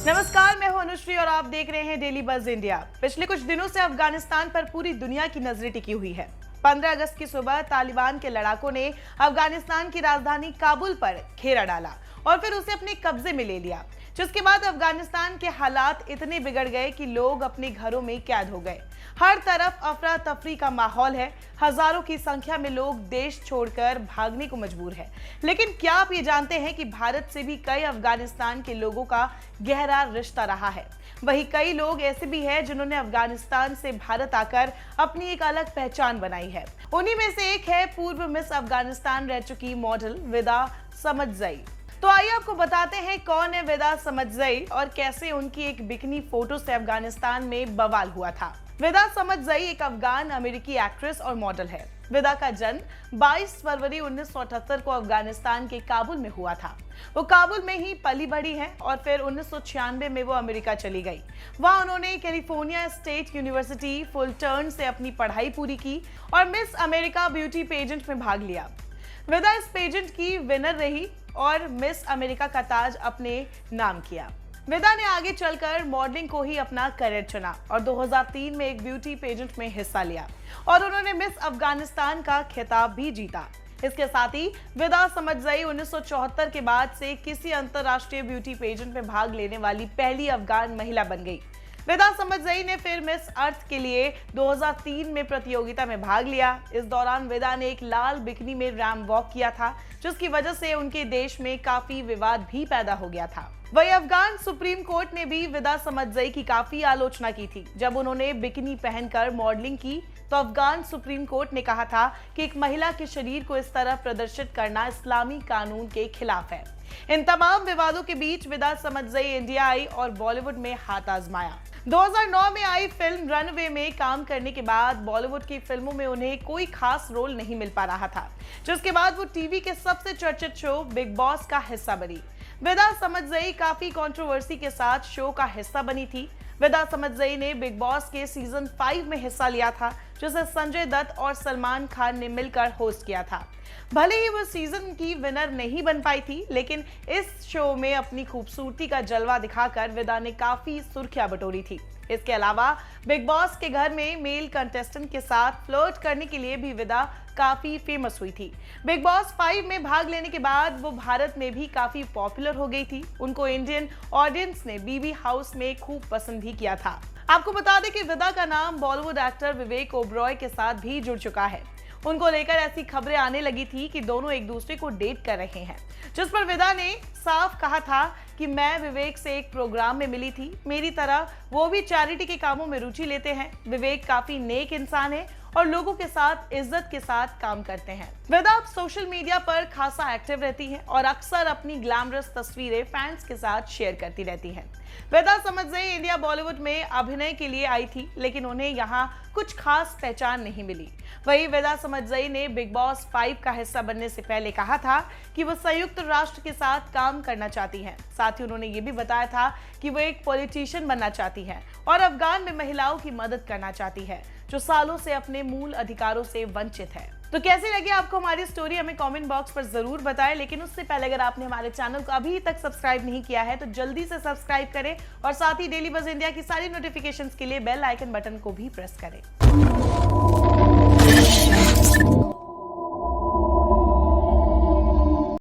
नमस्कार, मैं हूं अनुश्री और आप देख रहे हैं डेली बज इंडिया। पिछले कुछ दिनों से अफगानिस्तान पर पूरी दुनिया की नजरें टिकी हुई है। 15 अगस्त की सुबह तालिबान के लड़ाकों ने अफगानिस्तान की राजधानी काबुल पर घेरा डाला और फिर उसे अपने कब्जे में ले लिया, जिसके बाद अफगानिस्तान के हालात इतने बिगड़ गए कि लोग अपने घरों में कैद हो गए। हर तरफ अफरा तफरी का माहौल है। हजारों की संख्या में लोग देश छोड़कर भागने को मजबूर है। लेकिन क्या आप ये जानते हैं कि भारत से भी कई अफगानिस्तान के लोगों का गहरा रिश्ता रहा है। वहीं कई लोग ऐसे भी हैं जिन्होंने अफगानिस्तान से भारत आकर अपनी एक अलग पहचान बनाई है। उन्हीं में से एक है पूर्व मिस अफगानिस्तान रह चुकी मॉडल विदा समदजई। तो आइए आपको बताते हैं कौन है विदा समदजई और कैसे उनकी एक बिकनी फोटो से अफगानिस्तान में बवाल हुआ था। विदा समदजई एक अफगान अमेरिकी एक्ट्रेस और मॉडल है। विदा का जन्म 22 फरवरी 1978 को अफगानिस्तान के काबुल में हुआ था। वो काबुल में ही पली बढ़ी है और फिर 1996 में वो अमेरिका चली गई। वहां उन्होंने कैलिफोर्निया स्टेट यूनिवर्सिटी फुलटर्न से अपनी पढ़ाई पूरी की और मिस अमेरिका ब्यूटी पेजेंट में भाग लिया। विदा इस पेजेंट की विनर रही और मिस अमेरिका का ताज अपने नाम किया। विदा ने आगे चलकर मॉडलिंग को ही अपना करियर चुना और 2003 में एक ब्यूटी पेजेंट में हिस्सा लिया और उन्होंने मिस अफगानिस्तान का खिताब भी जीता। इसके साथ ही विदा समदजई 1974 के बाद से किसी अंतरराष्ट्रीय ब्यूटी पेजेंट में भाग लेने वाली पहली अफगान महिला बन गई। विदा समदजई ने फिर मिस अर्थ के लिए 2003 में प्रतियोगिता में भाग लिया। इस दौरान विदा ने एक लाल बिकनी में रैम वॉक किया था, जिसकी वजह से उनके देश में काफी विवाद भी पैदा हो गया था। वहीं अफगान सुप्रीम कोर्ट ने भी विदा समदजई की काफी आलोचना की थी। जब उन्होंने बिकनी पहनकर मॉडलिंग की तो अफगान सुप्रीम कोर्ट ने कहा था कि एक महिला के शरीर को इस तरह प्रदर्शित करना इस्लामी कानून के खिलाफ है। इन तमाम विवादों के बीच विदा समदजई इंडिया आई और बॉलीवुड में हाथ आजमाया। 2009 में आई फिल्म रनवे में काम करने के बाद बॉलीवुड की फिल्मों में उन्हें कोई खास रोल नहीं मिल पा रहा था, जिसके बाद वो टीवी के सबसे चर्चित शो बिग बॉस का हिस्सा बनी। विदा समदजई काफी कंट्रोवर्सी के साथ शो का हिस्सा बनी थी। विदा समदजई ने बिग बॉस के सीजन 5 में हिस्सा लिया था, जिसे संजय दत्त और सलमान खान ने मिलकर होस्ट किया था। भले ही वो सीजन की विनर नहीं बन पाई थी, लेकिन इस शो में अपनी खूबसूरती का जलवा दिखाकर विदा ने काफी सुर्खियां बटोरी थी। इसके अलावा बिग बॉस के घर में मेल कंटेस्टेंट के साथ फ्लर्ट करने के लिए भी विदा काफी फेमस हुई थी। बिग बॉस 5 में भाग लेने के बाद वो भारत में भी काफी पॉपुलर हो गई थी। उनको इंडियन ऑडियंस ने बीबी हाउस में खूब पसंद भी किया था। आपको बता दें कि विदा का नाम बॉलीवुड एक्टर विवेक ओबरॉय के साथ भी जुड़ चुका है। उनको लेकर ऐसी खबरें आने लगी थी कि दोनों एक दूसरे को डेट कर रहे हैं, जिस पर विदा ने साफ कहा था कि मैं विवेक से एक प्रोग्राम में मिली थी, मेरी तरह वो भी चैरिटी के कामों में रुचि लेते हैं। विवेक काफी नेक इंसान है और लोगों के साथ इज्जत के साथ काम करते हैं। विदा सोशल मीडिया पर खासा एक्टिव रहती हैं और अक्सर अपनी ग्लैमरस तस्वीरें फैंस के साथ शेयर करती रहती हैं। विदा समदजई इंडिया बॉलीवुड में अभिनय के लिए आई थी, लेकिन उन्हें यहाँ कुछ खास पहचान नहीं मिली। वहीं विदा समदजई ने बिग बॉस 5 का हिस्सा बनने से पहले कहा था कि वो संयुक्त राष्ट्र के साथ काम करना चाहती हैं। साथ ही उन्होंने ये भी बताया था कि वो एक पॉलिटिशियन बनना चाहती हैं और अफगान में महिलाओं की मदद करना चाहती है, जो सालों से अपने मूल अधिकारों से वंचित है। तो कैसी लगी आपको हमारी स्टोरी, हमें कमेंट बॉक्स पर जरूर बताएं। लेकिन उससे पहले अगर आपने हमारे चैनल को अभी तक सब्सक्राइब नहीं किया है तो जल्दी से सब्सक्राइब करें और साथ ही डेली बज इंडिया की सारी नोटिफिकेशंस के लिए बेल आइकन बटन को भी प्रेस करें।